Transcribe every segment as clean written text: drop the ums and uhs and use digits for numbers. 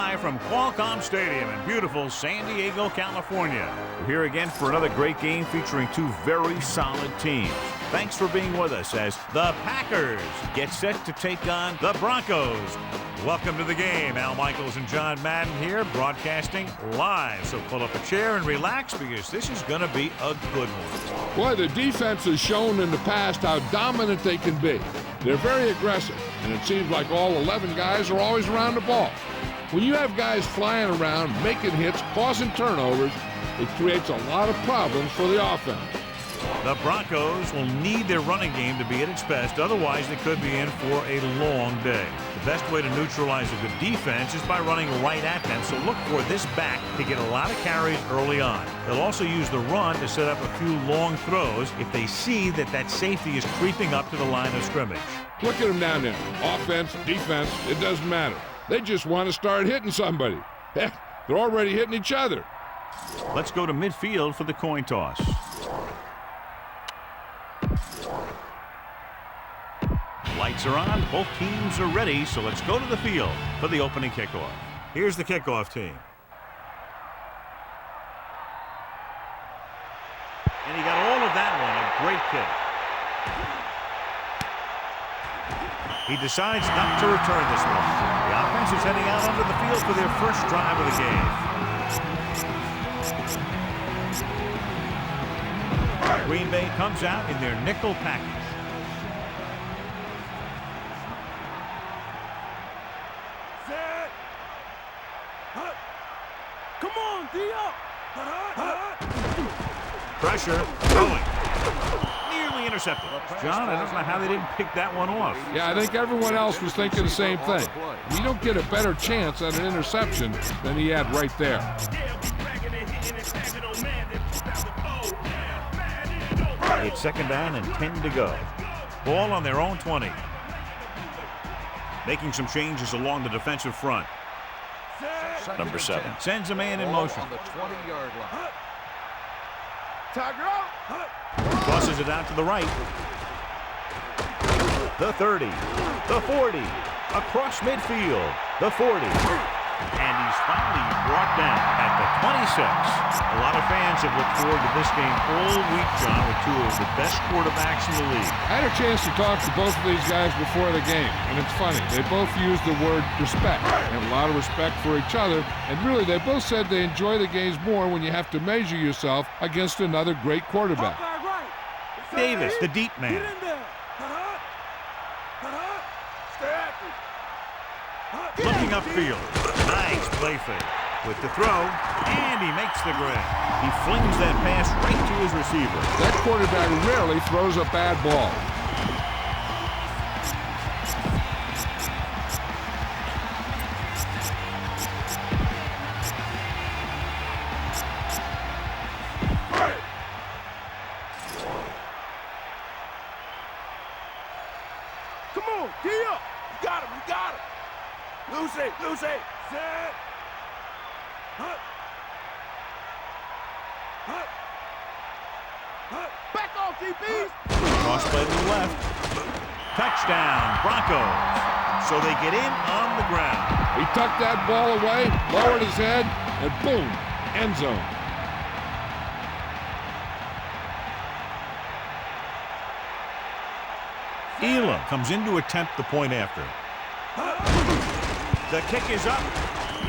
live from Qualcomm Stadium in beautiful San Diego, California. We're here again for another great game featuring two very solid teams. Thanks for being with us as the Packers get set to take on the Broncos. Welcome to the game. Al Michaels and John Madden here, broadcasting live. So pull up a chair and relax because this is going to be a good one. Boy, the defense has shown in the past how dominant they can be. They're very aggressive, and it seems like all 11 guys are always around the ball. When you have guys flying around, making hits, causing turnovers, it creates a lot of problems for the offense. The Broncos will need their running game to be at its best, otherwise they could be in for a long day. The best way to neutralize a good defense is by running right at them, so look for this back to get a lot of carries early on. They'll also use the run to set up a few long throws if they see that that safety is creeping up to the line of scrimmage. Look at them down there. Offense, defense, it doesn't matter. They just want to start hitting somebody. Heck, they're already hitting each other. Let's go to midfield for the coin toss. Lights are on, both teams are ready, so let's go to the field for the opening kickoff. Here's the kickoff team. And he got all of that one, a great kick. He decides not to return this one. The offense is heading out onto the field for their first drive of the game. Green Bay comes out in their nickel package. Pressure, throwing. Nearly intercepted. John, I don't know how they didn't pick that one off. Yeah, I think everyone else was thinking the same thing. You don't get a better chance at an interception than he had right there. It's second down and 10 to go. Ball on their own 20. Making some changes along the defensive front. Number 7 sends a man in motion. On the 20-yard line. Crosses it out to the right. The 30, the 40, across midfield, the 40. And he's finally brought down at the 26. A lot of fans have looked forward to this game all week, John, with two of the best quarterbacks in the league. I had a chance to talk to both of these guys before the game, and it's funny. They both used the word respect. They have a lot of respect for each other, and really they both said they enjoy the games more when you have to measure yourself against another great quarterback. Davis, the deep man. Looking upfield. Nice play fake. With the throw, and he makes the grab. He flings that pass right to his receiver. That quarterback rarely throws a bad ball. Come on, D up. You got him, you got him. Lose it. Set. Back off, DBs. Cross play to the left. Touchdown, Broncos. So they get in on the ground. He tucked that ball away, lowered his head, and boom, end zone. Elam comes in to attempt the point after. The kick is up,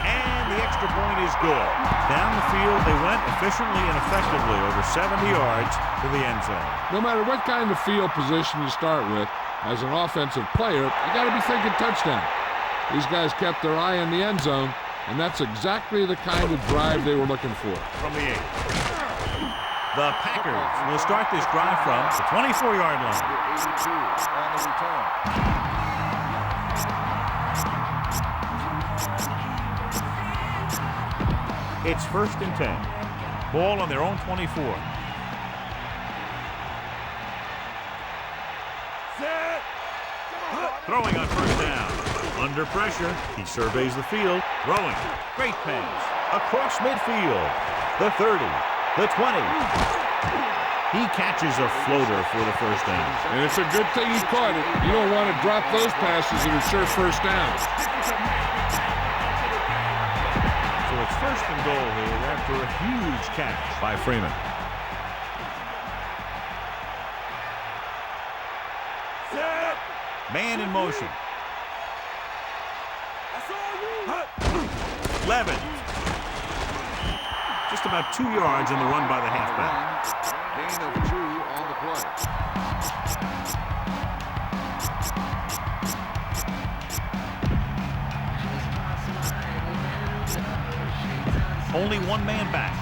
and the extra point is good. Down the field, they went efficiently and effectively over 70 yards to the end zone. No matter what kind of field position you start with, as an offensive player, you got to be thinking touchdown. These guys kept their eye on the end zone, and that's exactly the kind of drive they were looking for. From the 8. The Packers will start this drive from the 24-yard line. 82 on the return. It's first and 10. Ball on their own 24. Set. Throwing on first down. Under pressure, he surveys the field. Throwing. Great pass. Across midfield. The 30. The 20. He catches a floater for the first down. And it's a good thing he caught it. You don't want to drop those passes that are sure first downs. first and goal here after a huge catch by Freeman. Set. Man in motion. That's all you. Levin. Just about 2 yards on the run by the halfback. Gain of 2 on the play. Only one man back.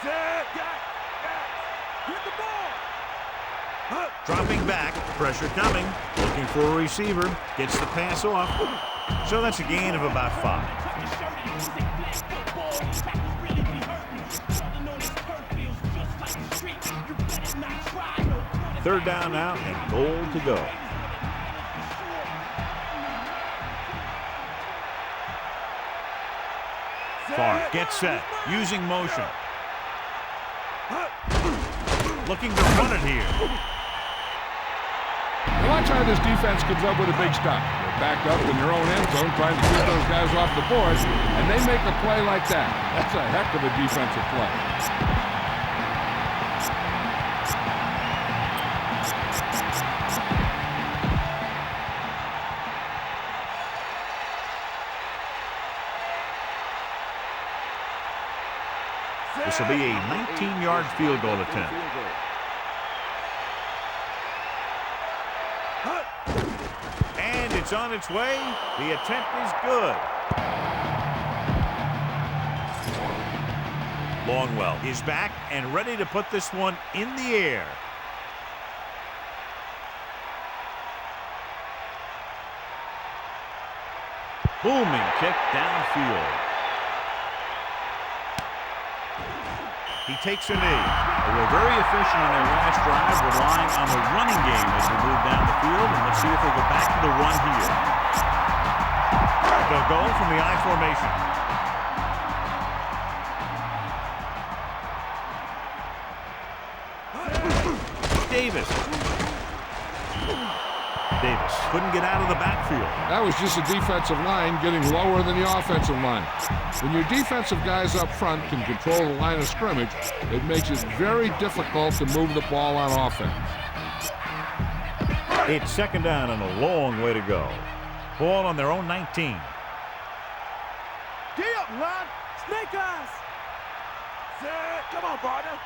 Set. Get the ball. Dropping back. Pressure coming. Looking for a receiver. Gets the pass off. So that's a gain of about 5. Third down now and goal to go. Favre gets set, using motion. Looking to run it here. Watch how this defense comes up with a big stop. They're backed up in their own end zone trying to keep those guys off the board, and they make a play like that. That's a heck of a defensive play. This will be a 19-yard field goal attempt. And it's on its way. The attempt is good. Longwell is back and ready to put this one in the air. Booming kick downfield. He takes a knee. They were very efficient on their last drive, relying on the running game as they move down the field. And let's see if they go back to the run here. They'll go from the I formation. Davis couldn't get out of the backfield. That was just a defensive line getting lower than the offensive line. When your defensive guys up front can control the line of scrimmage, it makes it very difficult to move the ball on offense. It's second down and a long way to go. Ball on their own 19. Get up, line. Snake eyes. Set. Come on, partner.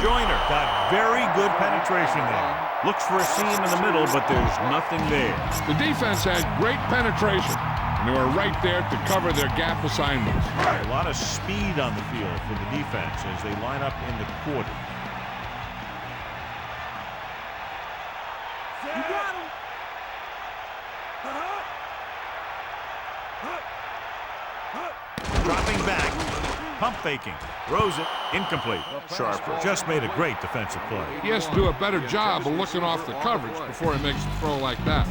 Joyner got very good penetration there. Looks for a seam in the middle, but there's nothing there. The defense had great penetration, and they were right there to cover their gap assignments. A lot of speed on the field for the defense as they line up in the quarter. You got him. Dropping back. Pump faking. Throws it. Incomplete. Sharper just made a great defensive play. He has to do a better job of looking off the coverage before he makes a throw like that.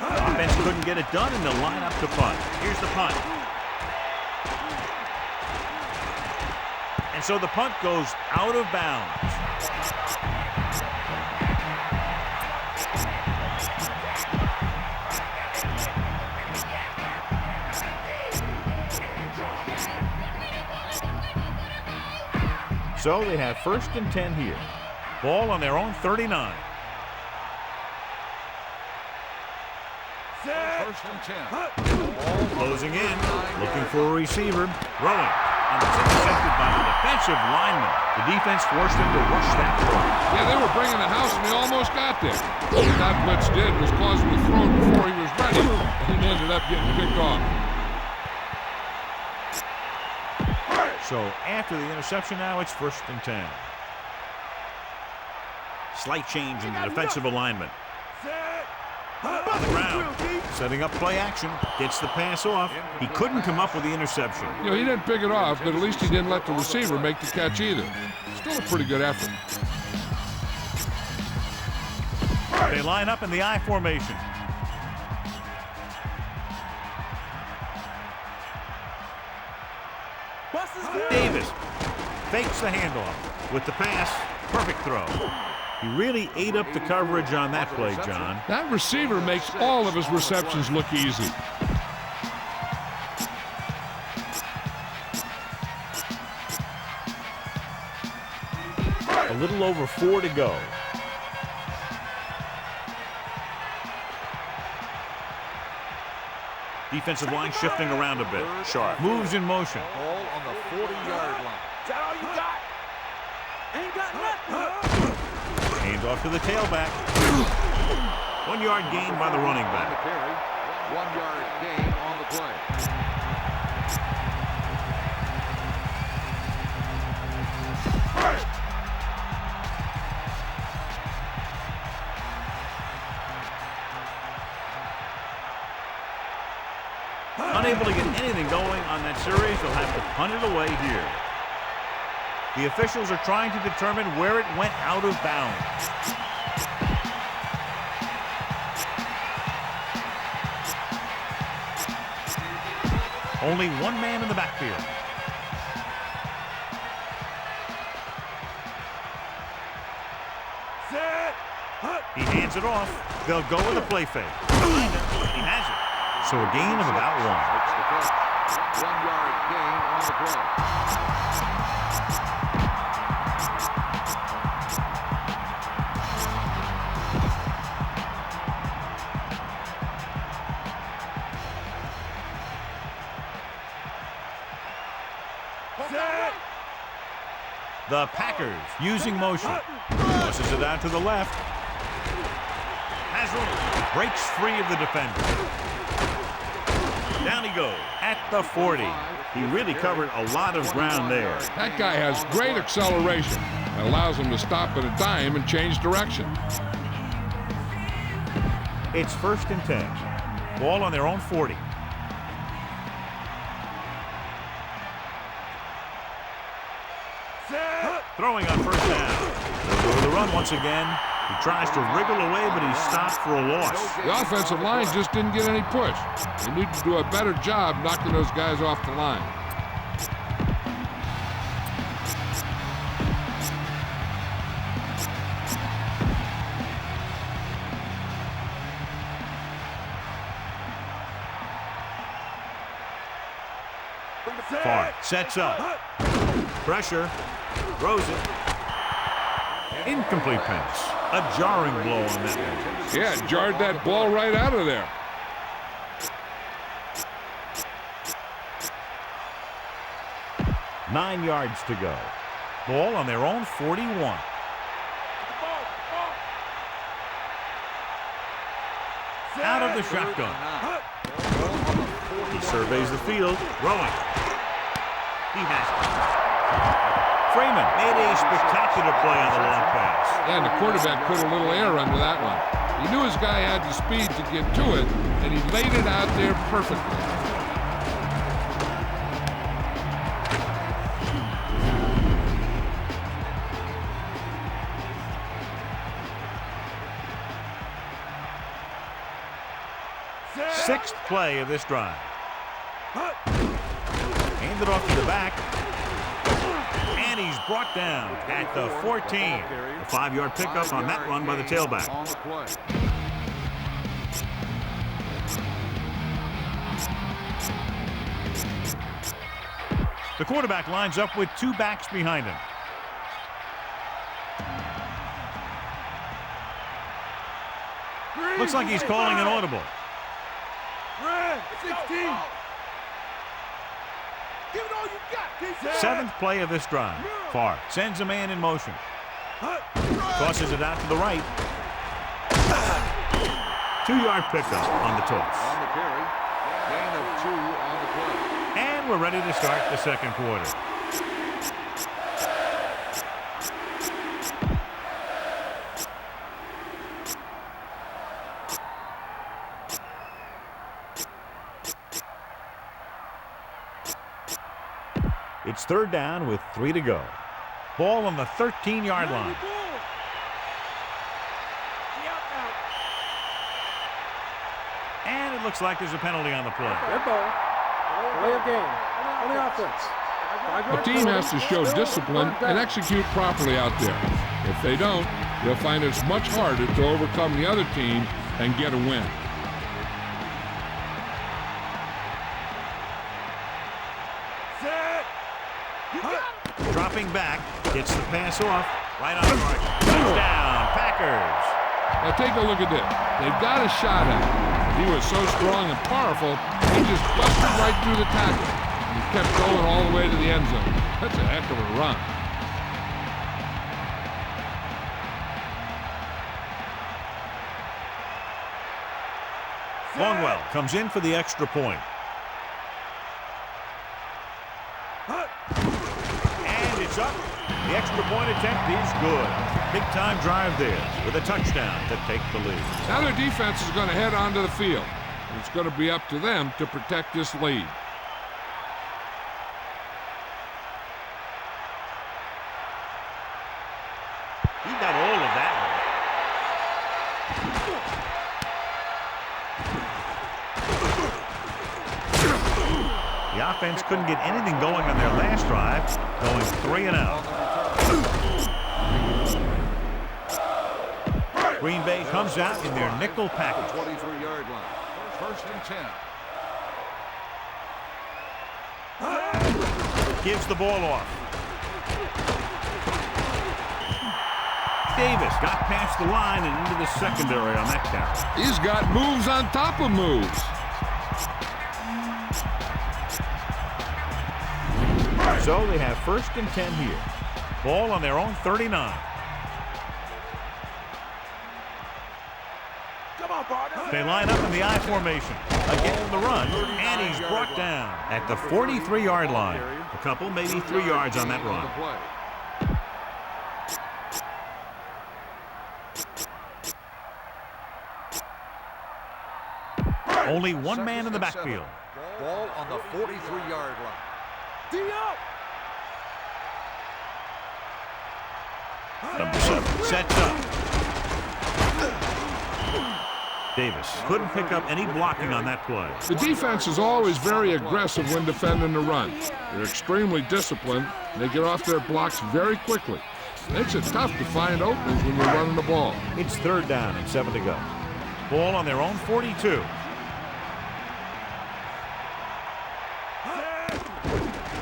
Offense couldn't get it done, and they'll line up to punt. Here's the punt. And so the punt goes out of bounds. So they have first and 10 here. Ball on their own 39. First and 10. Closing in, looking for a receiver. Throwing, and it's intercepted by the defensive lineman. The defense forced him to rush that throw. Yeah, they were bringing the house, and they almost got there. What that blitz did was cause him to throw before he was ready, and ended up getting picked off. So after the interception now, it's first and 10. Slight change in the defensive alignment. On the ground, setting up play action, gets the pass off. He couldn't come up with the interception. You know, he didn't pick it off, but at least he didn't let the receiver make the catch either. Still a pretty good effort. They line up in the I formation. Davis fakes the handoff with the pass. Perfect throw. He really ate up the coverage on that play, John. That receiver makes all of his receptions look easy. A little over 4 to go. Defensive line shifting around a bit. Sharp moves in motion. Ball on the 40-yard line. Is that all you got? Ain't got nothing. Hands off to the tailback. 1 yard gain by the running On the back. carry. 1 yard gain on the play. Unable to get anything going on that series, they'll have to punt it away here. The officials are trying to determine where it went out of bounds. Only one man in the backfield. Set. He hands it off. They'll go with a play fake. He has it. So a gain of about 1. Makes the catch. 1 yard gain on the play. Set. The Packers using motion. Tosses it out to the left. Has room. Breaks free of the defender. Down he goes at the 40. He really covered a lot of ground there. That guy has great acceleration. It allows him to stop at a dime and change direction. It's 1st and 10. Ball on their own 40. Set. Throwing on 1st down. They'll go to the run once again. He tries to wriggle away, but he's stopped for a loss. The offensive line just didn't get any push. They need to do a better job knocking those guys off the line. Favre sets up. Pressure. Throws it. Incomplete pass. A jarring blow on that one. Yeah, jarred that ball right out of there. Nine yards to go. Ball on their own 41. Out of the shotgun. He surveys the field. Throwing. He has it. Freeman made a spectacular play on the long pass. Yeah, and the quarterback put a little air under that one. He knew his guy had the speed to get to it, and he laid it out there perfectly. Sixth play of this drive. Handed off to the back. And he's brought down at the 14. A 5-yard pickup on that run by the tailback. On the play. The quarterback lines up with 2 backs behind him. Looks like he's calling an audible. Red 16. Give it all you got. 7th play of this drive. Favre sends a man in motion. Tosses it out to the right. 2-yard pickup on the toss. On the carry. Gain of 2 on the play. And we're ready to start the second quarter. It's 3rd down with 3 to go. Ball on the 13-yard line. And it looks like there's a penalty on the play. Red ball. Delay of game. On the offense. A team has to show discipline and execute properly out there. If they don't, they'll find it's much harder to overcome the other team and get a win. Dropping back, gets the pass off, right on target. Touchdown, Packers. Now take a look at this. They've got a shot at him. He was so strong and powerful, he just busted right through the tackle. He kept going all the way to the end zone. That's a heck of a run. Longwell comes in for the extra point. And it's up. The extra point attempt is good. Big-time drive there with a touchdown to take the lead. Now their defense is going to head onto the field. It's going to be up to them to protect this lead. He got all of that one. The offense couldn't get anything going on their last drive, going 3 and out. Green Bay comes out in their nickel package. 23-yard line. First and 10. Gives the ball off. Davis got past the line and into the secondary on that carry. He's got moves on top of moves. So they have first and 10 here. Ball on their own 39. They line up in the I formation. Again the run, and he's brought down at the 43-yard line. A couple, maybe 3 yards on that run. Only one man in the backfield. Ball on the 43-yard line. Number 7 sets up. Davis couldn't pick up any blocking on that play. The defense is always very aggressive when defending the run. They're extremely disciplined. They get off their blocks very quickly. Makes it tough to find openings when you're running the ball. It's 3rd down and 7 to go. Ball on their own 42.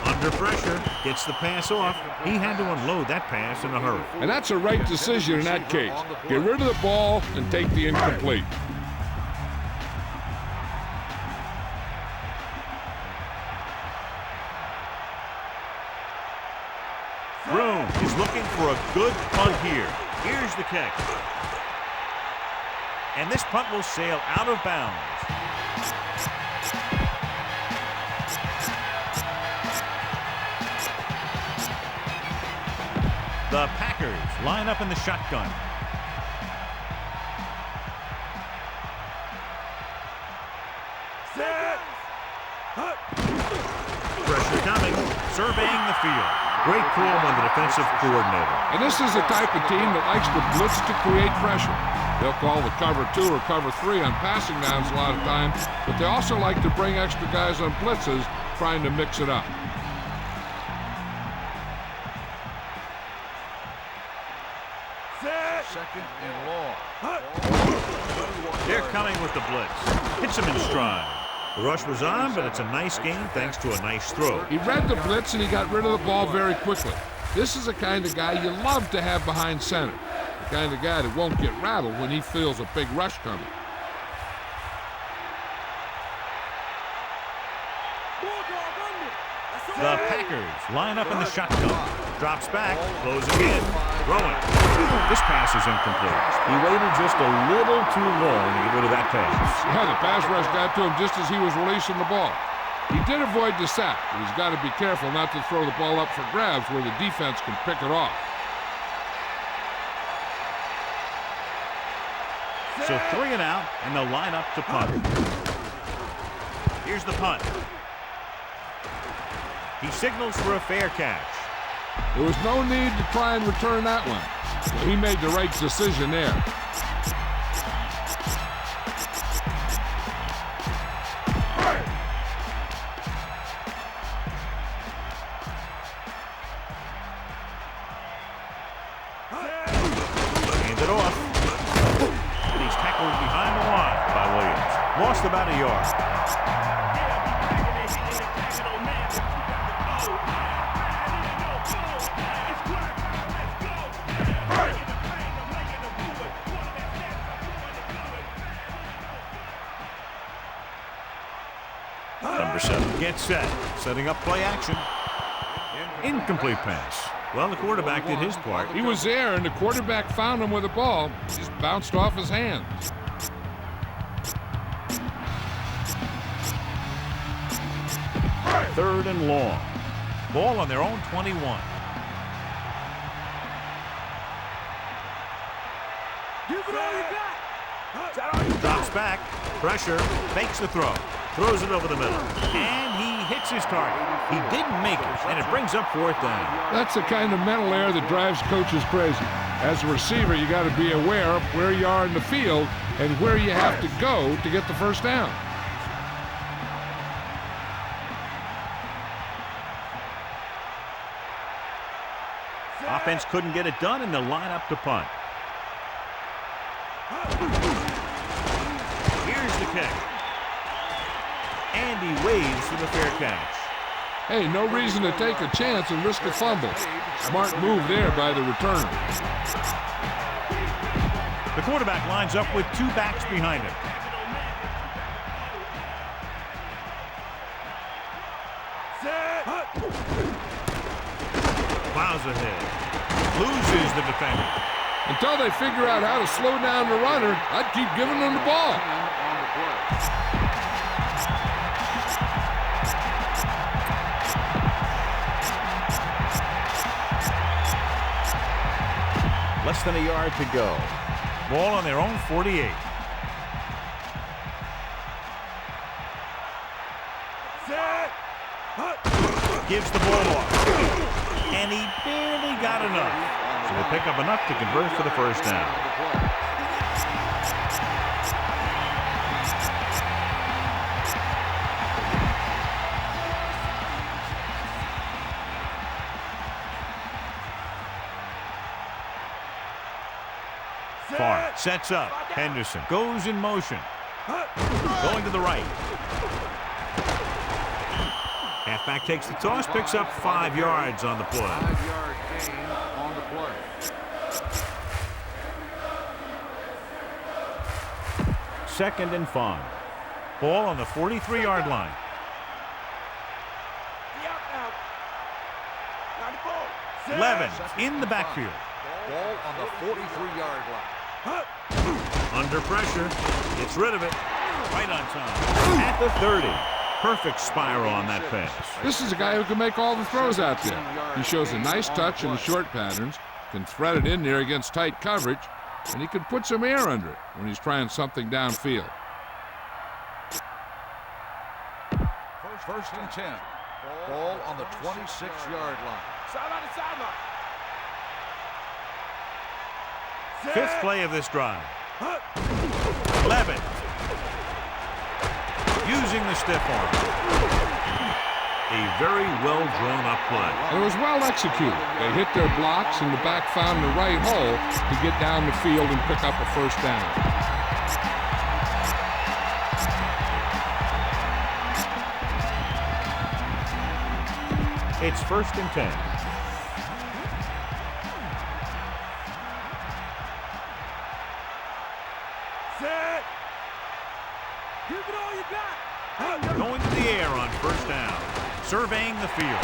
Under pressure, gets the pass off. He had to unload that pass in a hurry. And that's a right decision in that case. Get rid of the ball and take the incomplete. Room is looking for a good punt here. Here's the kick. And this punt will sail out of bounds. The Packers line up in the shotgun. Pressure coming, surveying the field. Great call on the defensive coordinator. And this is the type of team that likes to blitz to create pressure. They'll call the cover 2 or cover 3 on passing downs a lot of times, but they also like to bring extra guys on blitzes, trying to mix it up. Second and long. They're coming with the blitz. Hits him in stride. The rush was on, but it's a nice game thanks to a nice throw. He read the blitz and he got rid of the ball very quickly. This is the kind of guy you love to have behind center. The kind of guy that won't get rattled when he feels a big rush coming. The Packers line up in the shotgun. Drops back, closing in, throwing. This pass is incomplete. He waited just a little too long to get rid of that pass. Yeah, the pass rush got to him just as he was releasing the ball. He did avoid the sack, but he's got to be careful not to throw the ball up for grabs where the defense can pick it off. So 3 and out, and they'll line up to punt. Here's the punt. He signals for a fair catch. There was no need to try and return that one. So he made the right decision there. Hand it off. He's tackled behind the line by Williams. Lost about a yard. Number 7 gets set. Setting up play action. Incomplete pass. Well, the quarterback did his part. He was there, and the quarterback found him with the ball. Just bounced off his hands. Third and long. Ball on their own 21. Give it all you got. Drops back. Pressure. Fakes the throw. Throws it over the middle. And he hits his target. He didn't make it, and it brings up 4th down. That's the kind of mental error that drives coaches crazy. As a receiver, you got to be aware of where you are in the field and where you have to go to get the first down. Offense couldn't get it done, and they'll line up to punt. Here's the kick. And he waves for the fair catch. Hey, no reason to take a chance and risk a fumble. Smart move there by the returner. The quarterback lines up with 2 backs behind him. Plows ahead. Loses the defender. Until they figure out how to slow down the runner, I'd keep giving them the ball. Less than a yard to go. Ball on their own 48. Gives the ball off. And he barely got enough. So they pick up enough to convert for the first down. Favre sets up. Henderson goes in motion. Going to the right. Halfback takes the toss, picks up 5 yards on the play. 5-yard gain on the play. Second and 5. Ball on the 43-yard line. Levin in the backfield. Ball on the 43-yard line. Under pressure. Gets rid of it. Right on time. At the 30. Perfect spiral on that pass. This is a guy who can make all the throws out there. He shows a nice touch in the short patterns, can thread it in there against tight coverage, and he can put some air under it when he's trying something downfield. First and 10. Ball on the 26-yard line. Sideline to sideline. 5th play of this drive. Levin. Using the stiff arm. A very well drawn up play. And it was well executed. They hit their blocks and the back found the right hole to get down the field and pick up a first down. It's 1st and 10. Set. Give it all you got. Going to the air on first down. Surveying the field.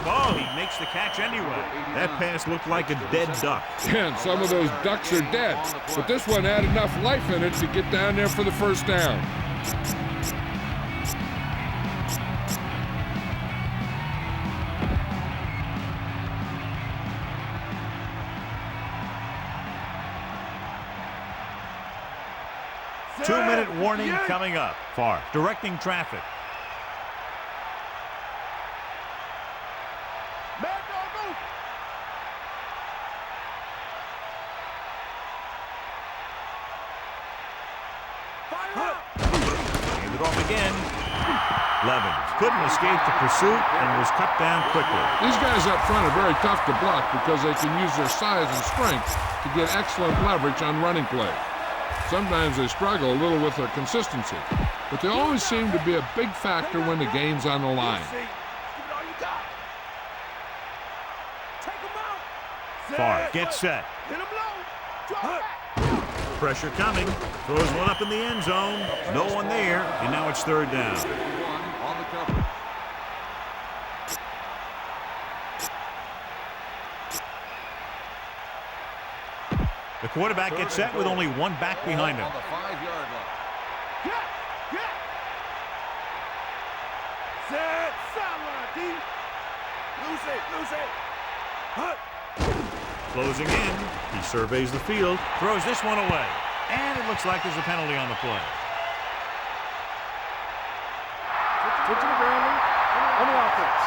Oh, he makes the catch anyway. That pass looked like a dead duck. And some of those ducks are dead, but this one had enough life in it to get down there for the first down. Set. 2-minute warning coming up. Favre directing traffic. Hand it off again. Levens couldn't escape the pursuit and was cut down quickly. These guys up front are very tough to block because they can use their size and strength to get excellent leverage on running plays. Sometimes they struggle a little with their consistency, but they always seem to be a big factor when the game's on the line. Favre gets set. Pressure coming. Throws one up in the end zone. No one there, and now it's third down. On the cover. The quarterback gets set with only one back behind him. On the 5-yard line. Set, sideline, D. Lose it. Hut. Closing in. He surveys the field. Throws this one away. And it looks like there's a penalty on the play. Switching the grounding on the offense.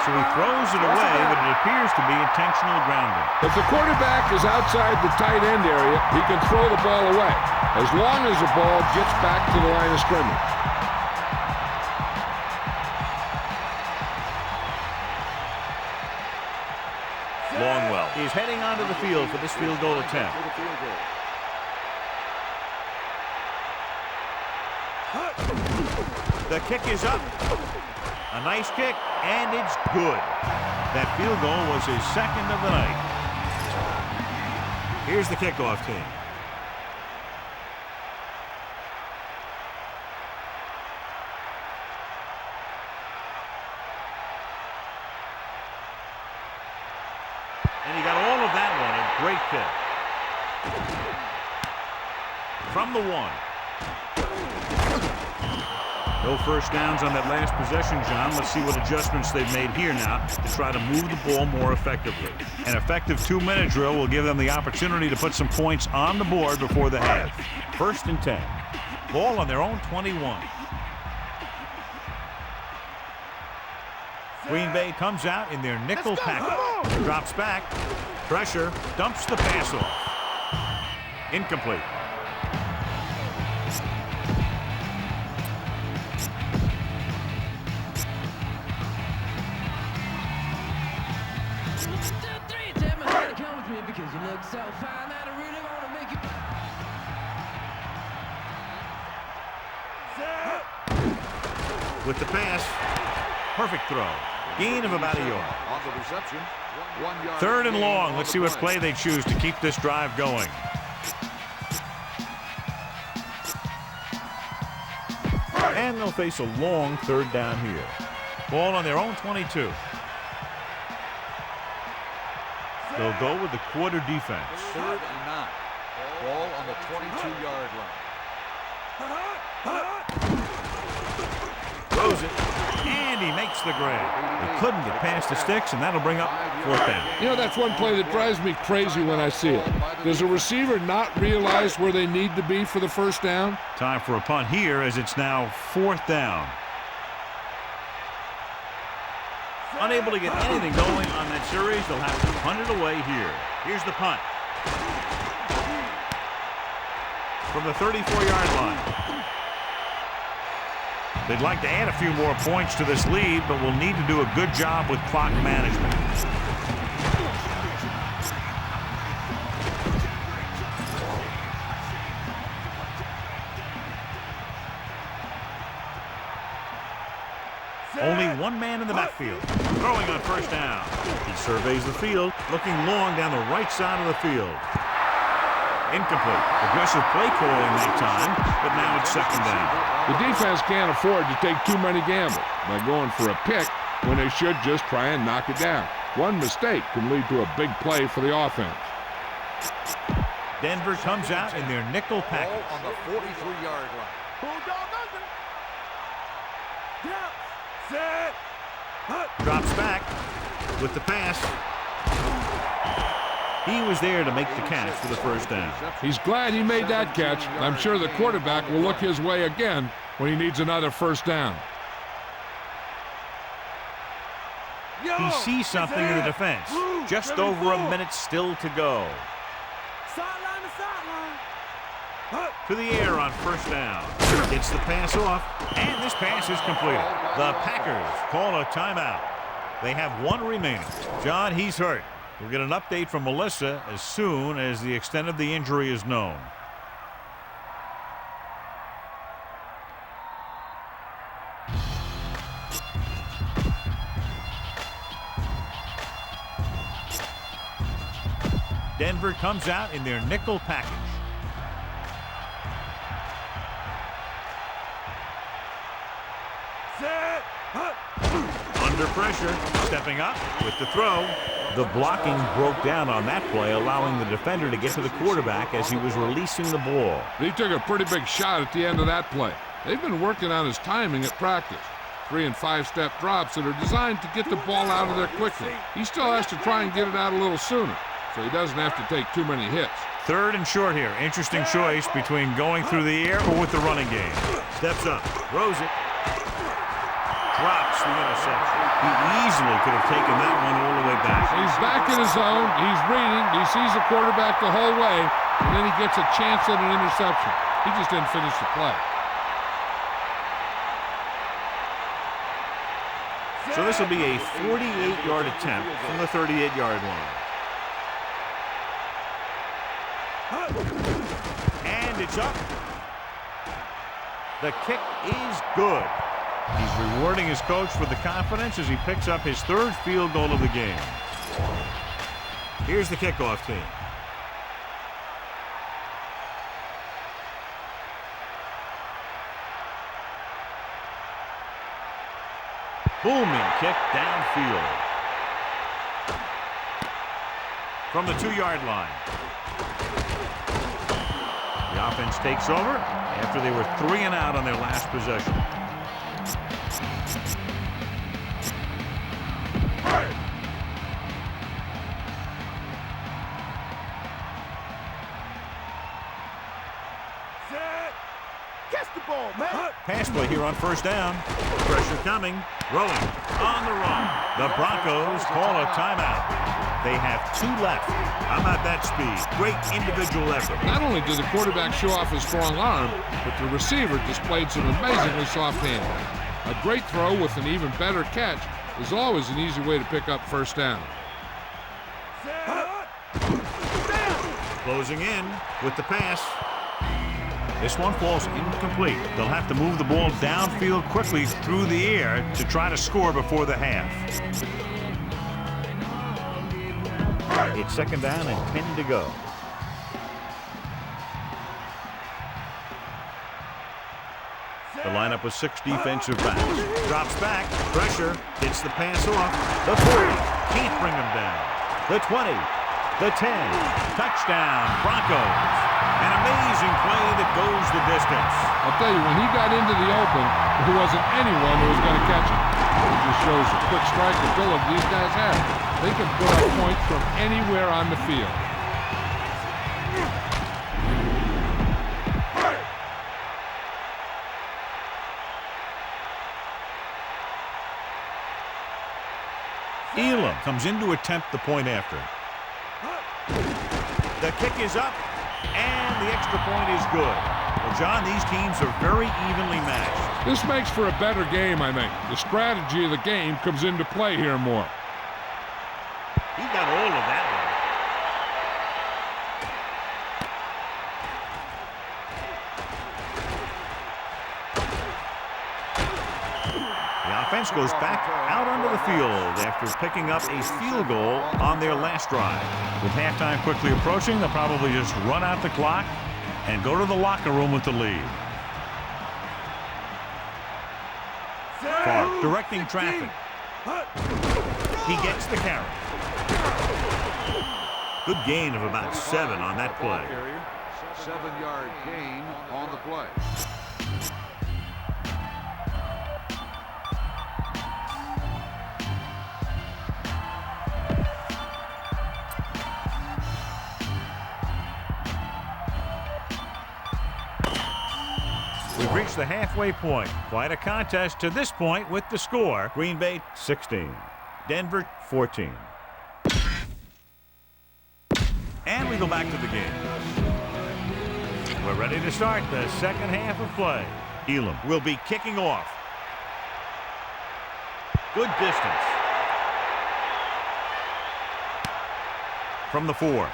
So he throws it away, but it appears to be intentional grounding. If the quarterback is outside the tight end area, he can throw the ball away, as long as the ball gets back to the line of scrimmage. Longwell is heading onto the field for this field goal attempt. The kick is up. A nice kick, and it's good. That field goal was his second of the night. Here's the kickoff team. And he got all of that one. A great kick. From the 1. No first downs on that last possession, John. Let's see what adjustments they've made here now to try to move the ball more effectively. An effective 2-minute drill will give them the opportunity to put some points on the board before the half. 1st and 10. Ball on their own 21. Green Bay comes out in their nickel package. Drops back. Pressure. Dumps the pass off. Incomplete. Because you look so fine that I really want to make you. With the pass. Perfect throw. Gain of about a yard. On the reception. 1 yard. 3rd and long. Let's see what play they choose to keep this drive going. And they'll face a long 3rd down here. Ball on their own 22. They'll go with the quarter defense. 3rd and 9. Ball on the 22-yard line. Throws it, and he makes the grab. He couldn't get past the sticks, and that'll bring up 4th down. You know, that's one play that drives me crazy when I see it. Does a receiver not realize where they need to be for the first down? Time for a punt here as it's now 4th down. Unable to get anything going on that series, they'll have to punt it away here. Here's the punt. From the 34-yard line. They'd like to add a few more points to this lead, but will need to do a good job with clock management. Only one man in the backfield. Throwing on 1st down. He surveys the field, looking long down the right side of the field. Incomplete. Aggressive play calling that time, but now it's 2nd down. The defense can't afford to take too many gambles by going for a pick when they should just try and knock it down. One mistake can lead to a big play for the offense. Denver comes out in their nickel package. Ball on the 43-yard line. Bulldog under. Set. Drops back with the pass. He was there to make the catch for the 1st down. He's glad he made that catch. I'm sure the quarterback will look his way again when he needs another 1st down. He sees something in the defense. Just over a minute still to go. Sideline to sideline. To the air on first down. Gets the pass off, and this pass is completed. The Packers call a timeout. They have one remaining. John, he's hurt. We'll get an update from Melissa as soon as the extent of the injury is known. Denver comes out in their nickel package. Set. Under pressure, stepping up with the throw. The blocking broke down on that play, allowing the defender to get to the quarterback as he was releasing the ball. He took a pretty big shot at the end of that play. They've been working on his timing at practice. 3- and 5-step drops that are designed to get the ball out of there quickly. He still has to try and get it out a little sooner, so he doesn't have to take too many hits. 3rd and short here. Interesting choice between going through the air or with the running game. Steps up, throws it, drops the interception. He easily could have taken that one all the way back. He's back in his zone. He's reading. He sees the quarterback the whole way, and then he gets a chance at an interception. He just didn't finish the play. So this will be a 48-yard attempt from the 38-yard line. And it's up. The kick is good. He's rewarding his coach for the confidence as he picks up his 3rd field goal of the game. Here's the kickoff team. Booming kick downfield. From the 2-yard line. The offense takes over after they were 3 and out on their last possession. Set. Catch the ball, man. Pass play here on first down. Pressure coming. Rolling on the run. The Broncos call a timeout. They have 2 left. How about that speed? Great individual effort. Not only did the quarterback show off his strong arm, but the receiver displayed some amazingly soft handling. A great throw with an even better catch is always an easy way to pick up first down. Closing in with the pass. This one falls incomplete. They'll have to move the ball downfield quickly through the air to try to score before the half. It's 2nd down and 10 to go. The lineup with 6 defensive backs. Drops back, pressure, gets the pass off. The 40, can't bring him down. The 20, the 10, touchdown, Broncos. An amazing play that goes the distance. I'll tell you, when he got into the open, there wasn't anyone who was going to catch him. It just shows the quick strike ability these guys have. They can put up points from anywhere on the field. Elam comes in to attempt the point after. The kick is up, and the extra point is good. Well, John, these teams are very evenly matched. This makes for a better game, I think. The strategy of the game comes into play here more. He got all of that one. The offense goes back out onto the field after picking up a field goal on their last drive. With halftime quickly approaching, they'll probably just run out the clock and go to the locker room with the lead. Favre directing traffic. He gets the carry. Good gain of about 7 on that play. 7-yard gain on the play. We've reached the halfway point. Quite a contest to this point with the score. Green Bay 16, Denver 14. And we go back to the game. We're ready to start the second half of play. Elam will be kicking off. Good distance. From the 4.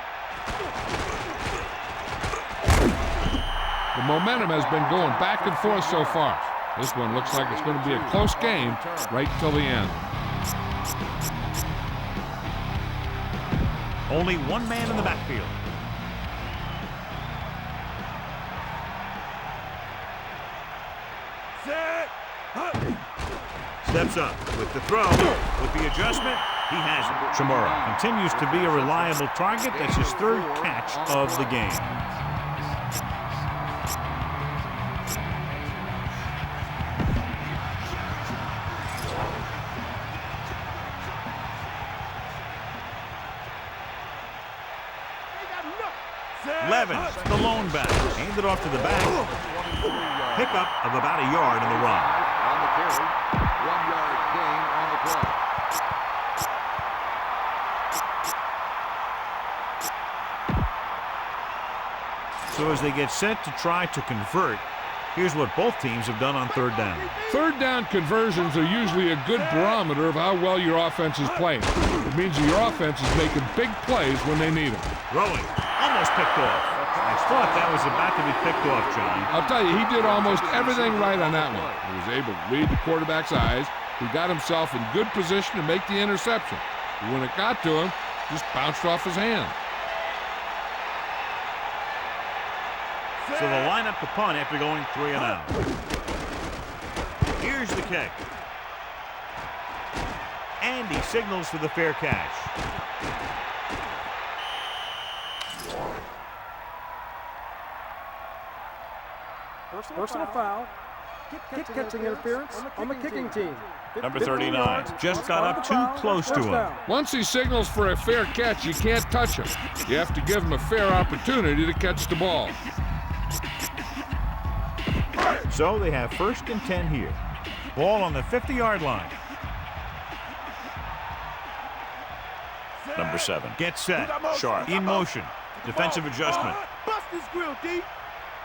The momentum has been going back and forth so far. This one looks like it's going to be a close game right till the end. Only one man in the backfield. Steps up with the throw. With the adjustment, he has it. Chamorro continues to be a reliable target. That's his 3rd catch of the game. Levens, the lone back, handed off to the back. Pickup of about a yard in the run. On the carry, 1-yard gain on the play. So as they get set to try to convert, here's what both teams have done on 3rd down. 3rd down conversions are usually a good barometer of how well your offense is playing. It means that your offense is making big plays when they need them. Throwing, almost picked off. I thought that was about to be picked off, John. I'll tell you, he did almost everything right on that one. He was able to read the quarterback's eyes. He got himself in good position to make the interception. But when it got to him, just bounced off his hand. So they'll line up the punt after going 3 and out. Here's the kick. And he signals for the fair catch. Personal foul. Kick catching interference on the kicking team. Number 39 just got up too close to him. Once he signals for a fair catch, you can't touch him. You have to give him a fair opportunity to catch the ball. So they have 1st and 10 here. Ball on the 50-yard line. Number 7 gets set. Sharp in motion. Defensive adjustment. Bust his grill, D.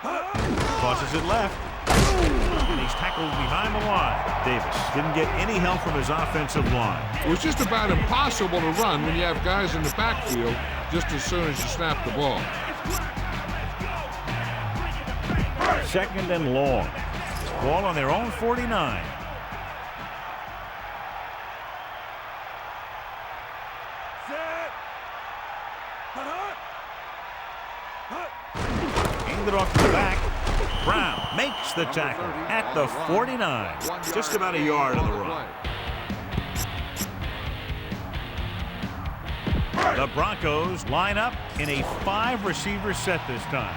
Tosses it left. And he's tackled behind the line. Davis didn't get any help from his offensive line. It was just about impossible to run when you have guys in the backfield just as soon as you snap the ball. 2nd and long. Ball on their own 49. Handed off to the back. Brown makes the tackle at the 49. Just about a yard on the run. The Broncos line up in a 5-receiver set this time.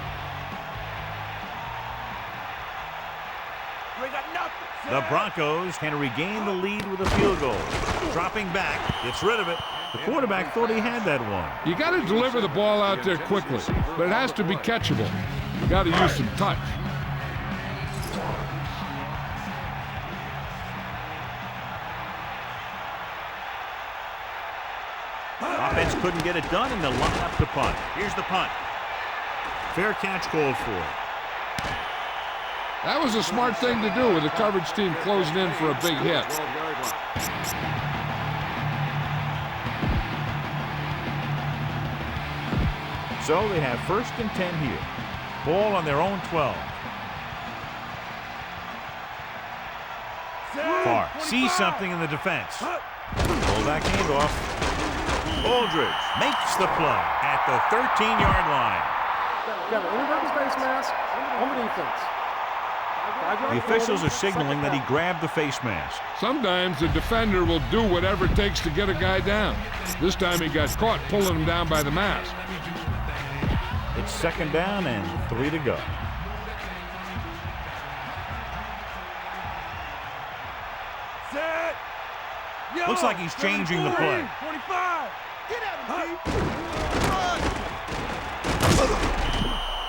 The Broncos can regain the lead with a field goal. Dropping back, gets rid of it. The quarterback thought he had that one. You got to deliver the ball out there quickly, but it has to be catchable. You got to use some touch. Offense couldn't get it done, and they'll line up the punt. Here's the punt. Fair catch called for. That was a smart thing to do with the coverage team closing in for a big hit. So they have 1st and 10 here. Ball on their own 12. Favre sees something in the defense. Fullback handoff. Aldridge makes the play at the 13-yard line. Got an inverted face mask on the defense. The officials are signaling that he grabbed the face mask. Sometimes the defender will do whatever it takes to get a guy down. This time he got caught pulling him down by the mask. It's 2nd down and 3 to go. Looks like he's changing the play. 25. Get at him, D.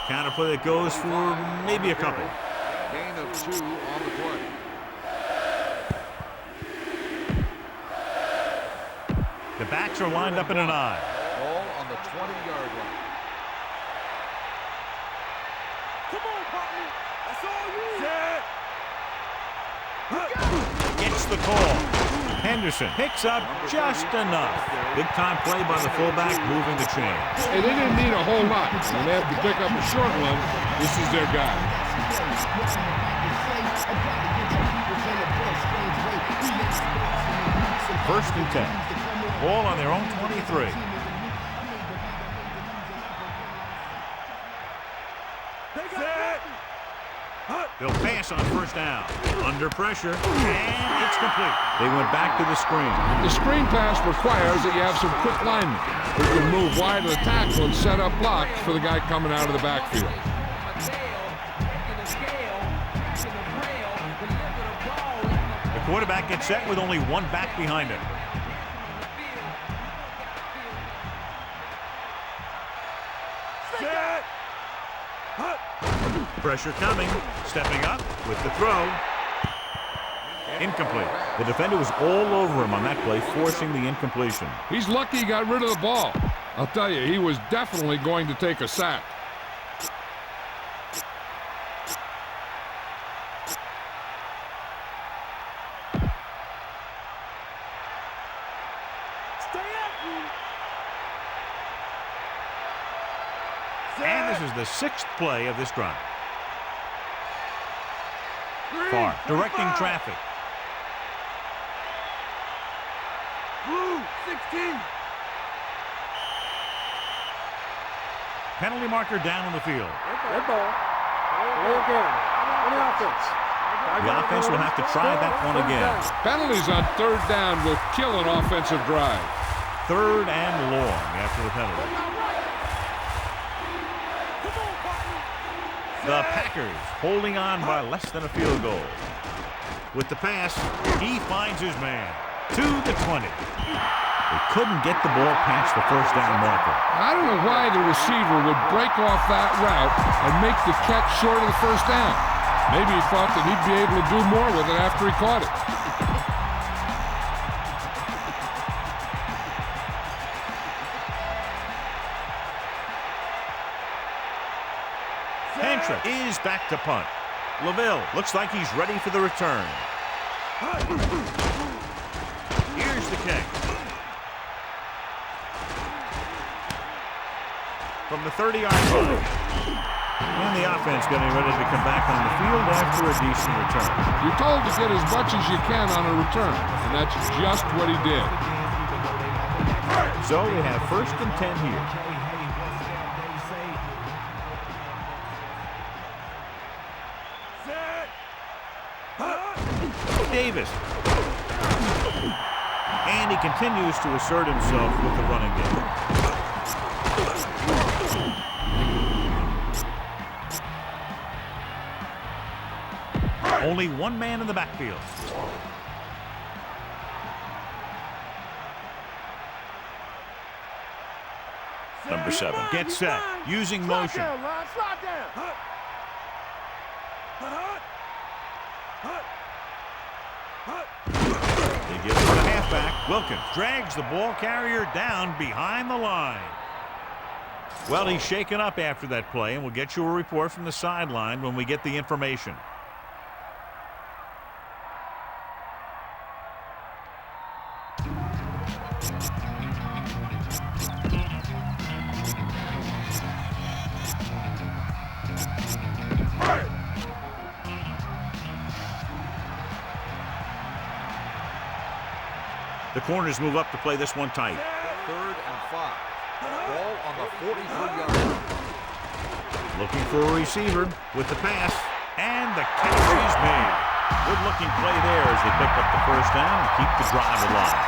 Counter play that goes for maybe a couple. Gain of 2 on the play. The backs are lined up in an eye. Ball on the 20-yard line. partner. That's all you. Set. Gets the call. Henderson picks up just enough. Big-time play by the fullback, moving the chains. Hey, they didn't need a whole lot. When they have to pick up a short one, this is their guy. First and 10. Ball on their own 23. Set. They'll pass on first down. Under pressure, and it's complete. They went back to the screen. The screen pass requires that you have some quick linemen who can move wide of the tackle and set up blocks for the guy coming out of the backfield. The quarterback gets set with only one back behind him. Set. Pressure coming. Stepping up with the throw. Incomplete. The defender was all over him on that play, forcing the incompletion. He's lucky he got rid of the ball. I'll tell you, he was definitely going to take a sack. And this is the 6th play of this drive. Favre directing traffic. Blue 16. Penalty marker down on the field. Red ball. Play again. On the offense. The offense will have to try that one again. Penalties on third down will kill an offensive drive. 3rd and long after the penalty. The Packers holding on by less than a field goal. With the pass, he finds his man to the 20. They couldn't get the ball past the first down marker. I don't know why the receiver would break off that route and make the catch short of the first down. Maybe he thought that he'd be able to do more with it after he caught it. Hantra is back to punt. LaVille looks like he's ready for the return. Here's the kick. From the 30-yard line. And the offense getting ready to come back on the field after a decent return. You're told to get as much as you can on a return, and that's just what he did. So they have 1st and 10 here. Davis. And he continues to assert himself with the running game. Only one man in the backfield. Number 7 gets set, using motion. Slide down. They give it to the halfback. Wilkins drags the ball carrier down behind the line. Well, he's shaken up after that play, and we'll get you a report from the sideline when we get the information. The corners move up to play this one tight. 3rd and 5. Ball on the 43-yard line. Looking for a receiver with the pass, and the catch is made. Good-looking play there as they pick up the first down and keep the drive alive.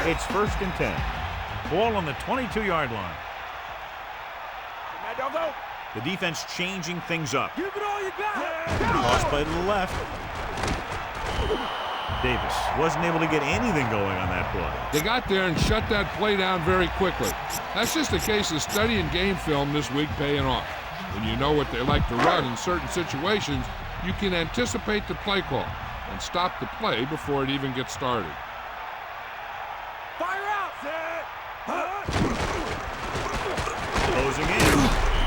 It's 1st and 10. Ball on the 22-yard line. The defense changing things up. Give it all you got. Cross play to the left. Davis wasn't able to get anything going on that play. They got there and shut that play down very quickly. That's just a case of studying game film this week paying off. When you know what they like to run in certain situations, you can anticipate the play call. and stop the play before it even gets started. Fire out! Set! Closing in.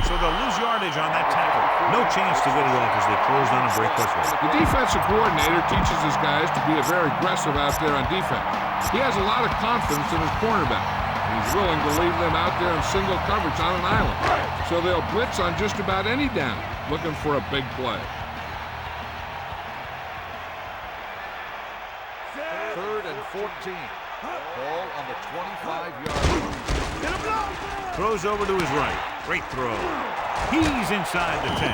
So they'll lose yardage on that tackle. No chance to get it off as they closed on him very quickly. The defensive coordinator teaches his guys to be very aggressive out there on defense. He has a lot of confidence in his cornerback. He's willing to leave them out there in single coverage on an island. So they'll blitz on just about any down, looking for a big play. Third and 14. Ball on the 25-yard line. Throws over to his right. Great throw. He's inside the 10.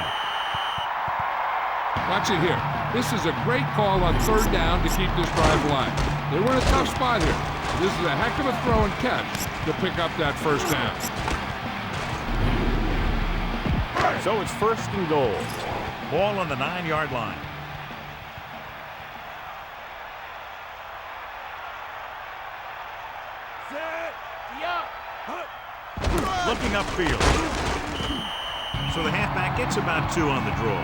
Watch it here. This is a great call on third down to keep this drive alive. They were in a tough spot here. This is a heck of a throw and catch to pick up that first down. So it's first and goal. Ball on the 9-yard line. Set! Yeah! Looking upfield. So the halfback gets about 2 on the draw.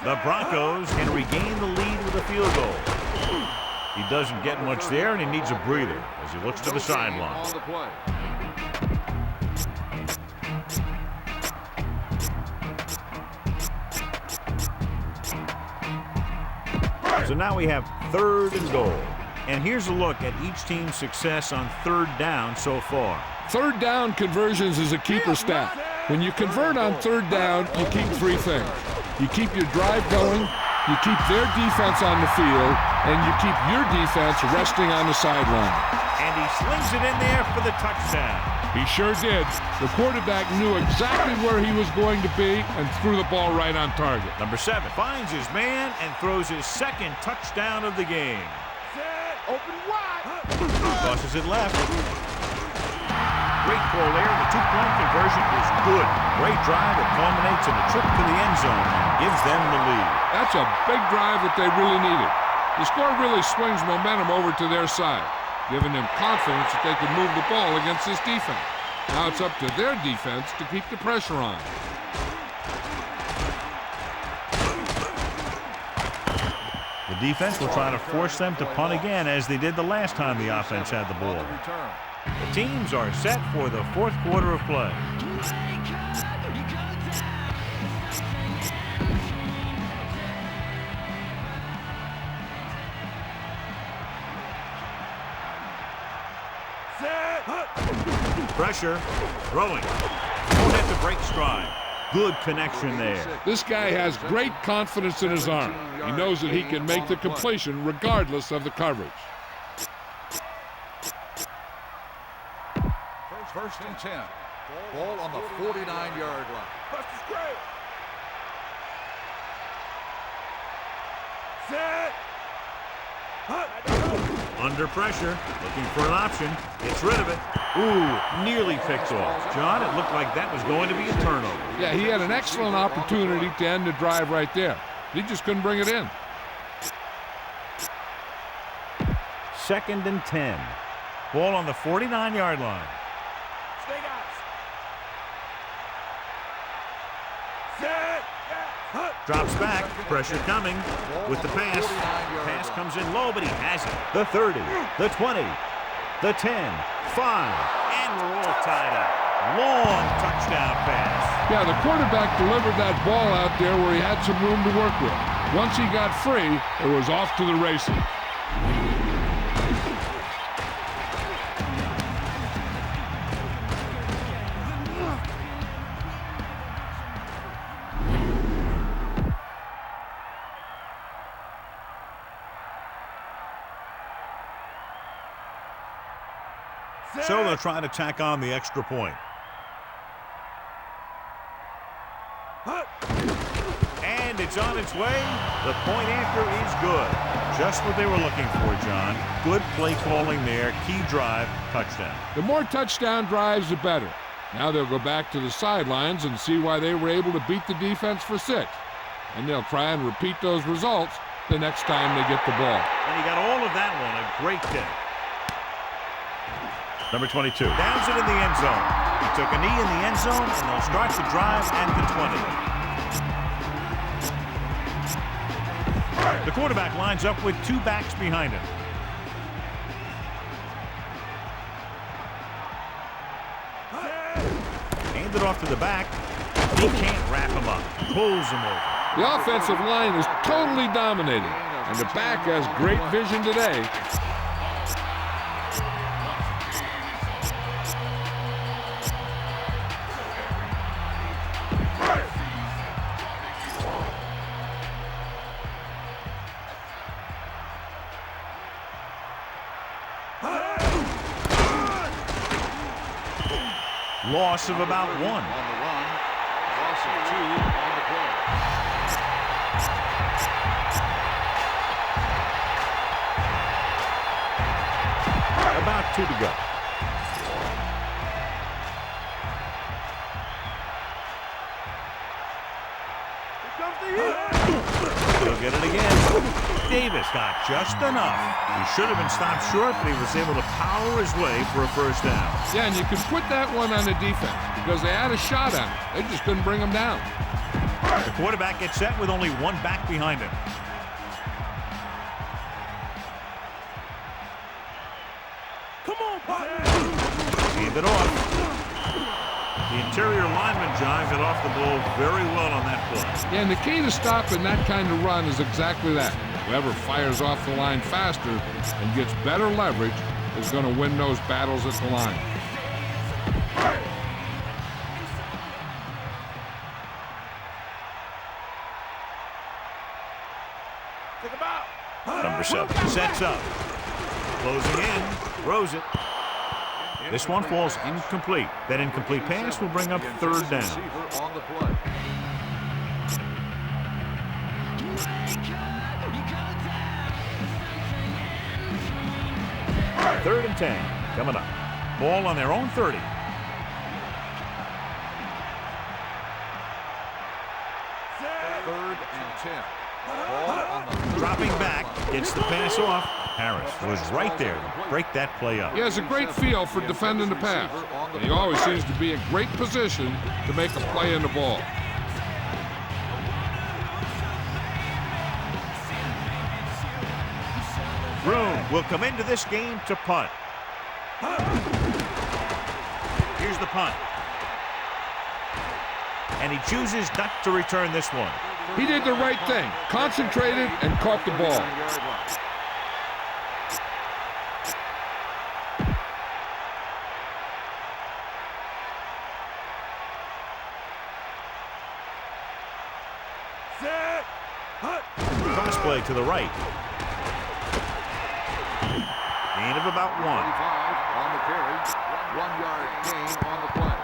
The Broncos can regain the lead with a field goal. He doesn't get much there, and he needs a breather as he looks to the sideline. On the play. So now we have third and goal. And here's a look at each team's success on third down so far. Third down conversions is a keeper stat. When you convert on third down, you keep 3 things. You keep your drive going, you keep their defense on the field, and you keep your defense resting on the sideline. And he slings it in there for the touchdown. He sure did. The quarterback knew exactly where he was going to be and threw the ball right on target. Number 7 finds his man and throws his second touchdown of the game. Set! Open wide! Tosses it left. Great call there. The 2-point conversion is good. Great drive that culminates in a trip to the end zone and gives them the lead. That's a big drive that they really needed. The score really swings momentum over to their side, giving them confidence that they can move the ball against this defense. Now it's up to their defense to keep the pressure on. The defense will try to force them to punt again as they did the last time the offense had the ball. The teams are set for the 4th quarter of play. Pressure, throwing. Won't have to break stride. Good connection there. This guy has great confidence in his arm. He knows that he can make the completion regardless of the coverage. First and 10. Ball on the 49-yard line. Bust is great! Set! Under pressure, looking for an option. Gets rid of it. Ooh, nearly picked off. John, it looked like that was going to be a turnover. Yeah, he had an excellent opportunity to end the drive right there. He just couldn't bring it in. 2nd and 10. Ball on the 49-yard line. Stay guys! Set! Drops back, pressure coming with the pass. Pass comes in low, but he has it. The 30, the 20, the 10, 5, and we're all tied up. Long touchdown pass. Yeah, the quarterback delivered that ball out there where he had some room to work with. Once he got free, it was off to the races. So they'll try to tack on the extra point. And it's on its way. The point after is good. Just what they were looking for, John. Good play calling there. Key drive, touchdown. The more touchdown drives, the better. Now they'll go back to the sidelines and see why they were able to beat the defense for 6. And they'll try and repeat those results the next time they get the ball. And he got all of that one. A great kick. Number 22 downs it in the end zone. He took a knee in the end zone, and they'll start the drive at the 20. The quarterback lines up with 2 backs behind him. Hand it off to the back. He can't wrap him up. Pulls him over. The offensive line is totally dominating, and the back has great vision today. Loss of about 1. On the run. Loss of 2 on the play. About 2 to go. Here comes the heat. He'll get it again. Davis got just enough. He should have been stopped short, but he was able to power his way for a first down. Yeah, and you could put that one on the defense because they had a shot at him. They just couldn't bring him down. The quarterback gets set with only 1 back behind him. Come on, partner. Hand it off. The interior lineman, John, got off the ball very well on that play. Yeah, and the key to stopping that kind of run is exactly that. Whoever fires off the line faster and gets better leverage is going to win those battles at the line. Think about. Number 7 sets up. Closing in. Throws it. This one falls incomplete. That incomplete pass will bring up 3rd down. Receiver on the play. Third and 10 coming up. Ball on their own 30. Third and 10. Ball on the Dropping back, gets the pass off. Harris was right there to break that play up. He has a great feel for defending the pass, and he always seems to be in great position to make a play in the ball. Room will come into this game to punt. Here's the punt. And he chooses not to return this one. He did the right thing, concentrated and caught the ball. Cross play to the right. Gain of about 1. 45 on the carry. 1-yard gain on the play.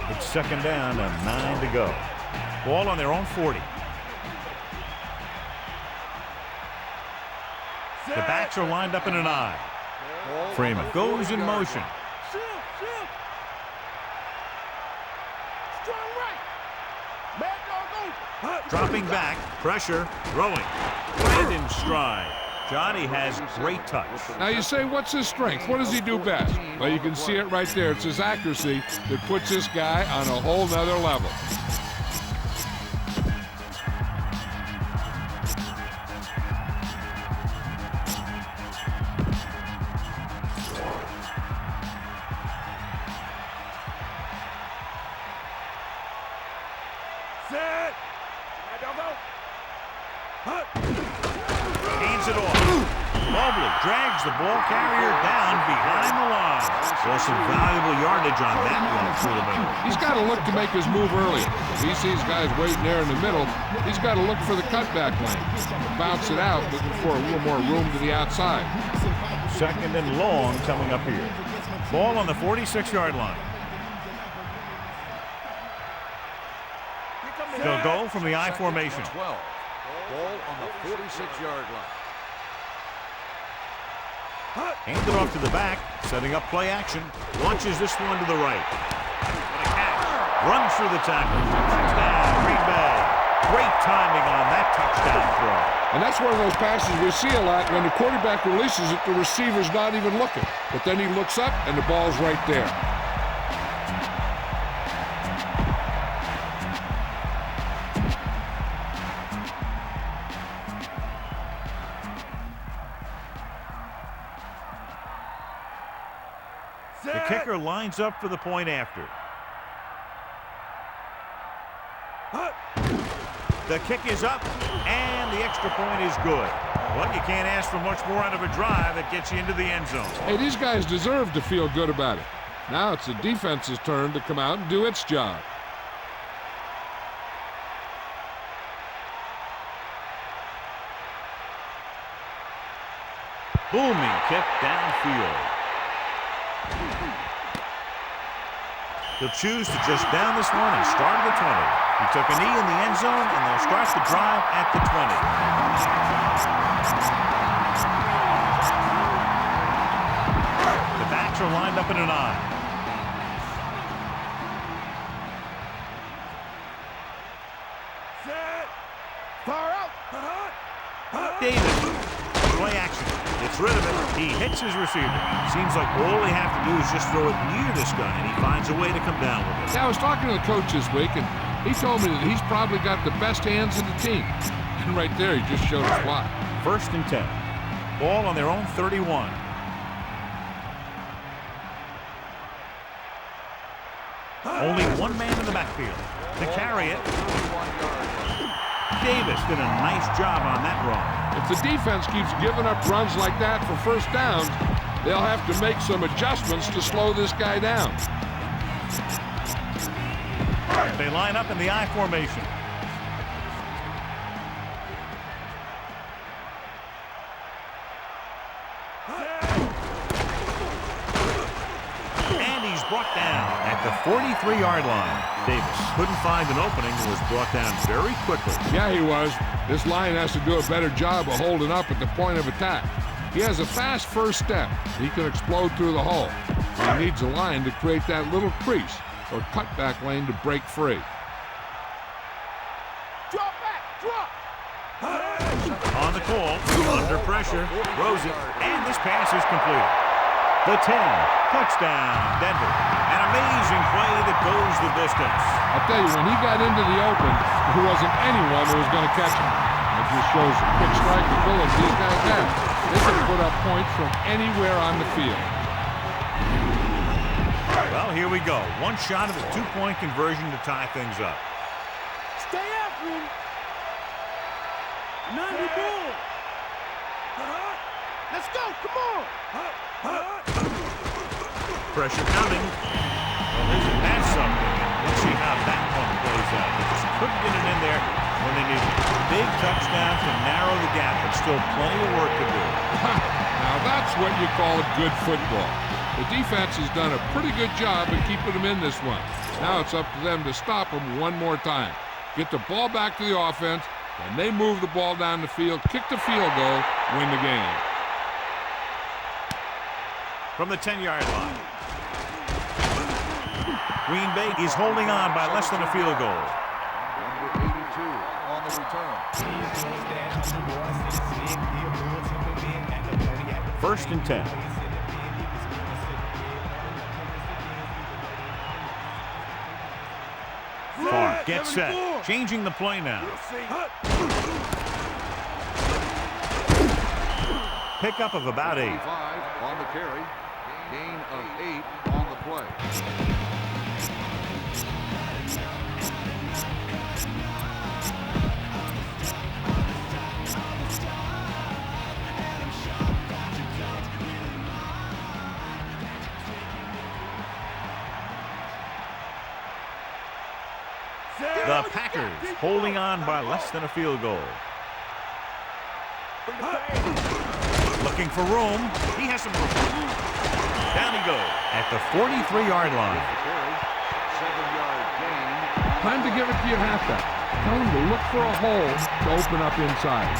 It's 2nd down and 9 to go. Ball on their own 40. The backs are lined up in an I. Freeman goes in motion. Dropping back, pressure, throwing. And in stride. Johnny has great touch. Now you say, what's his strength? What does he do best? Well, you can see it right there. It's his accuracy that puts this guy on a whole nother level. Hands it off. Mobley drags the ball carrier down behind the line. There's some valuable yardage on that one through the middle. He's got to look to make his move earlier. If he sees guys waiting there in the middle, he's got to look for the cutback lane. Bounce it out, looking for a little more room to the outside. 2nd and long coming up here. Ball on the 46-yard line. They'll go from the I formation. Ball on the 46-yard line. Handed off to the back, setting up play action. Launches this one to the right. What a catch. Runs through the tackle. Touchdown, Green Bay. Great timing on that touchdown throw. And that's one of those passes we see a lot. When the quarterback releases it, the receiver's not even looking. But then he looks up, and the ball's right there. The kicker lines up for the point after. The kick is up, and the extra point is good. Well, you can't ask for much more out of a drive that gets you into the end zone. Hey, these guys deserve to feel good about it. Now it's the defense's turn to come out and do its job. Booming kick downfield. They'll choose to just down this one and start at the 20. He took a knee in the end zone, and they'll start the drive at the 20. The backs are lined up in an I. Set. Far out. Davis. Play action. Gets rid of it. He hits his receiver. Seems like all they have to do is just throw it near this guy, and he finds a way to come down with it. Yeah, I was talking to the coach this week, and he told me that he's probably got the best hands in the team. And right there, he just showed us why. 1st and 10. Ball on their own 31. Only one man in the backfield. To carry it, Davis did a nice job on that run. If the defense keeps giving up runs like that for first downs, they'll have to make some adjustments to slow this guy down. They line up in the I formation. And he's brought down at the 43-yard line. Davis couldn't find an opening and was brought down very quickly. Yeah, he was. This line has to do a better job of holding up at the point of attack. He has a fast first step. He can explode through the hole. And he needs a line to create that little crease or cutback lane to break free. Drop back. Drop. On the call, under pressure, throws it, and this pass is completed. The 10, touchdown, Denver. An amazing play that goes the distance. I'll tell you, when he got into the open, there wasn't anyone who was going to catch him. It just shows the quick strike ability these guys have. They can put up points from anywhere on the field. Well, here we go. One shot at the two-point conversion to tie things up. Stay after him. 90 bull. Let's go. Come on. Pressure coming. Well, isn't that something? Let's see how that one plays out. They just couldn't get it in there when they needed a big touchdown to narrow the gap, but still plenty of work to do. Now that's what you call good football. The defense has done a pretty good job of keeping them in this one. Now it's up to them to stop them one more time. Get the ball back to the offense, and they move the ball down the field, kick the field goal, win the game. From the 10-yard line. Green Bay is holding on by less than a field goal. Number 82 on the return. 1st and 10. Favre gets set. Changing the play now. Pickup of about 8. 5 on the carry. Gain of 8 on the play. The Packers holding on by less than a field goal. Looking for room. He has some room. Down he goes at the 43-yard line. 7-yard gain. Time to give it to you at halftime. Tell him to look for a hole to open up inside.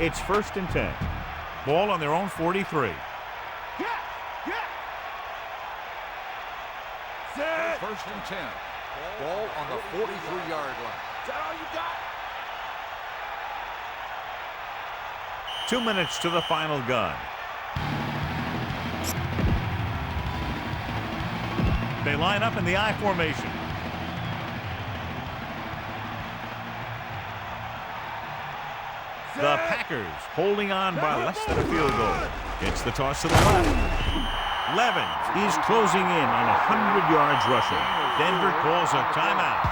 It's 1st and 10. Ball on their own 43. Set. 1st and 10. Ball on the 43-yard line. Is that all you got? 2 minutes to the final gun. They line up in the I formation. The Packers holding on by less than a field goal. It's the toss to the left. Levens, he's closing in on 100 yards rushing. Denver calls a timeout.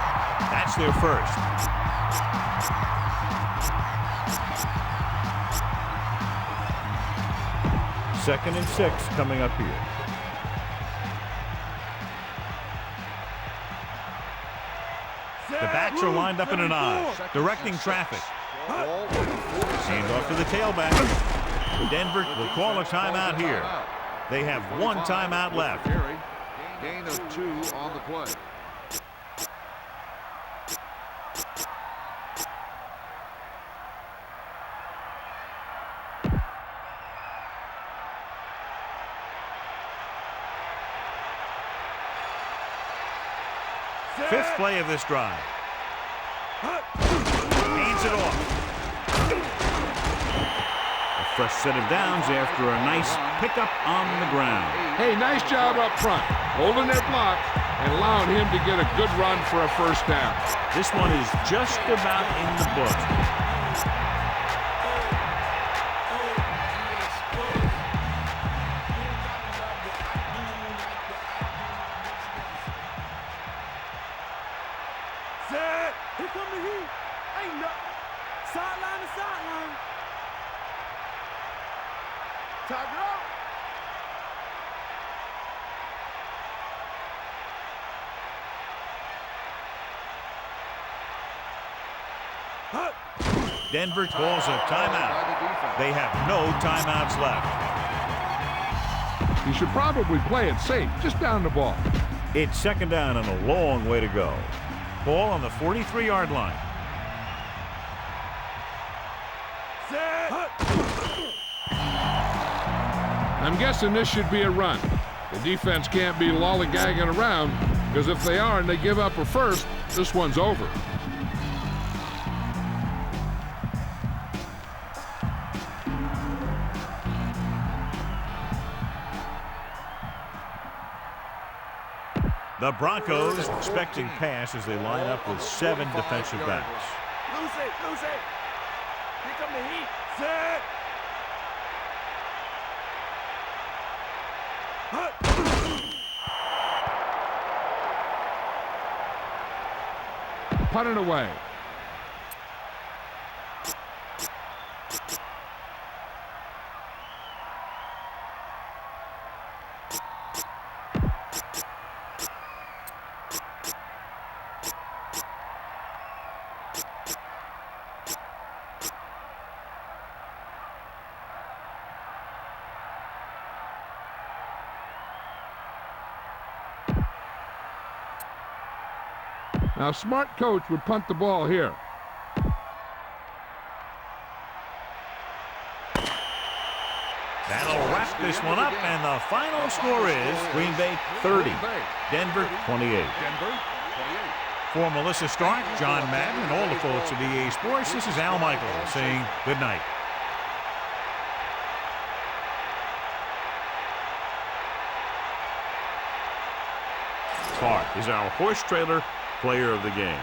That's their first. Second and 6 coming up here. The backs are lined up in an I, directing traffic. Hand off to the tailback. Denver will call a timeout here. They have one timeout left. Gain of 2 on the play. Fifth play of this drive. Hands it off. A fresh set of downs after a nice pickup on the ground. Hey, nice job up front, holding their block and allowing him to get a good run for a first down. This one is just about in the books. Set. Here come the heat. Ain't nothing. Sideline to sideline. Tiger out. Denver calls a timeout. They have no timeouts left. You should probably play it safe, just down the ball. It's second down and a long way to go. Ball on the 43-yard line. Set. I'm guessing this should be a run. The defense can't be lollygagging around, because if they are and they give up a first, this one's over. The Broncos expecting pass as they line up with 7 defensive backs. Lose it. Lose it. Here come the heat. Set. Punt it away. Now, a smart coach would punt the ball here. That'll wrap this one up, and the final score is Green Bay 30, Denver 28. For Melissa Stark, John Madden, and all the folks at EA Sports, this is Al Michaels saying good night. Clark is our horse trailer player of the game.